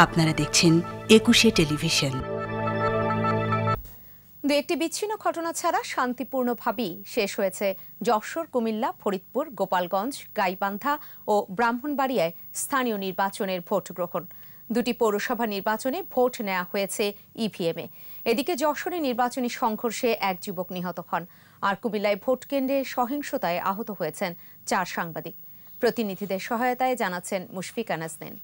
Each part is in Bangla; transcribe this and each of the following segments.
আপনারা দেখছেন ২১শে টেলিভিশন। দু একটি বিচ্ছিন্ন ঘটনা ছাড়া শান্তিপূর্ণভাবেই শেষ হয়েছে যশোর, কুমিল্লা, ফরিদপুর, গোপালগঞ্জ, গাইবান্ধা ও ব্রাহ্মণবাড়িয়ায় স্থানীয় নির্বাচনের ভোট গ্রহণ। দুটি পৌরসভা নির্বাচনে ভোট নেওয়া হয়েছে ইভিএমে। এদিকে যশোরে নির্বাচনী সংঘর্ষে এক যুবক নিহত হন, আর কুমিল্লায় ভোট কেন্দ্রে সহিংসতায় আহত হয়েছেন 4 সাংবাদিক। প্রতিনিধিদের সহায়তায় জানাচ্ছেন মুশফিকা নাজনীন।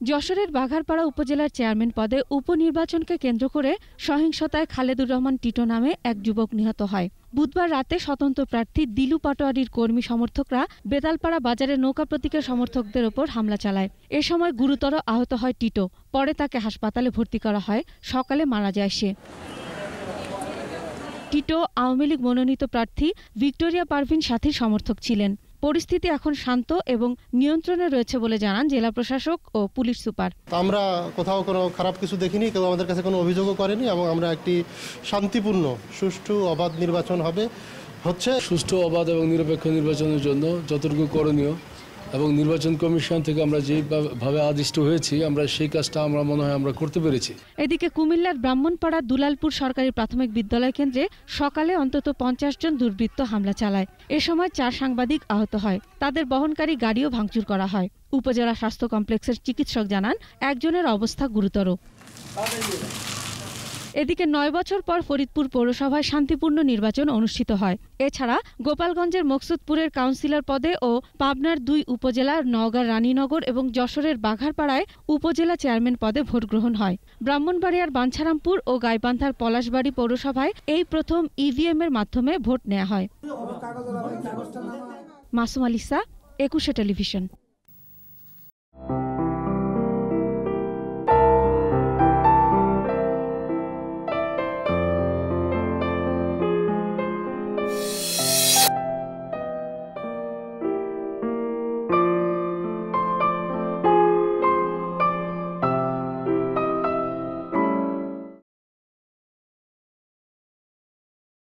যশোরের বাঘারপাড়া উপজেলার চেয়ারম্যান পদে উপনির্বাচনকে কেন্দ্র করে সহিংসতায় খালেদুর রহমান টিটো নামে এক যুবক নিহত হয়। বুধবার রাতে স্বতন্ত্র প্রার্থী দিলু পাটোয়ারির কর্মী সমর্থকরা বেতালপাড়া বাজারে নৌকা প্রতীকের সমর্থকদের ওপর হামলা চালায়। এ সময় গুরুতর আহত হয় টিটো। পরে তাকে হাসপাতালে ভর্তি করা হয়। সকালে মারা যায় সে। টিটো আওয়ামী লীগ মনোনীত প্রার্থী ভিক্টোরিয়া পারভিন সাথীর সমর্থক ছিলেন। পরিস্থিতি এখন শান্ত এবং নিয়ন্ত্রণে রয়েছে বলে জানান জেলা প্রশাসক ও পুলিশ সুপার। আমরা কোথাও কোনো খারাপ কিছু দেখিনি, কেউ আমাদের কাছে কোনো অভিযোগও করেনি এবং আমরা একটি শান্তিপূর্ণ, সুষ্ঠু, অবাধ নির্বাচন হচ্ছে। সুষ্ঠু, অবাধ এবং নিরপেক্ষ নির্বাচনের জন্য যতটুকু করণীয় এবং নির্বাচন কমিশন থেকে আমরা যেভাবে আদিষ্ট হয়েছি, আমরা সেই কাজটা আমরা মনে হয় আমরা করতে পেরেছি। এদিকে কুমিল্লার ব্রাহ্মণপাড়া দুলালপুর সরকারি প্রাথমিক বিদ্যালয় কেন্দ্রে সকালে অন্তত 50 জন দুর্বৃত্ত হামলা চালায়। এ সময় 4 সাংবাদিক আহত হয়। তাদের বহনকারী গাড়িও ভাঙচুর করা হয়। উপজেলা স্বাস্থ্য কমপ্লেক্সের চিকিৎসক জানান একজনের অবস্থা গুরুতর। এদিকে 9 বছর পর ফরিদপুর পৌরসভায় শান্তিপূর্ণ নির্বাচন অনুষ্ঠিত হয়। এছাড়া গোপালগঞ্জের মকসুদপুরের কাউন্সিলর পদে ও পাবনার 2 উপজেলার নওগাঁর রানীনগর এবং যশোরের বাঘারপাড়ায় উপজেলা চেয়ারম্যান পদে ভোট গ্রহণ হয়। ব্রাহ্মণবাড়িয়ার বাঞ্ছারামপুর ও গাইবান্ধার পলাশবাড়ী পৌরসভায় এই প্রথম ইভিএমের মাধ্যমে ভোট নেওয়া হয়। মাসুম আলিসা, ২১শে টেলিভিশন।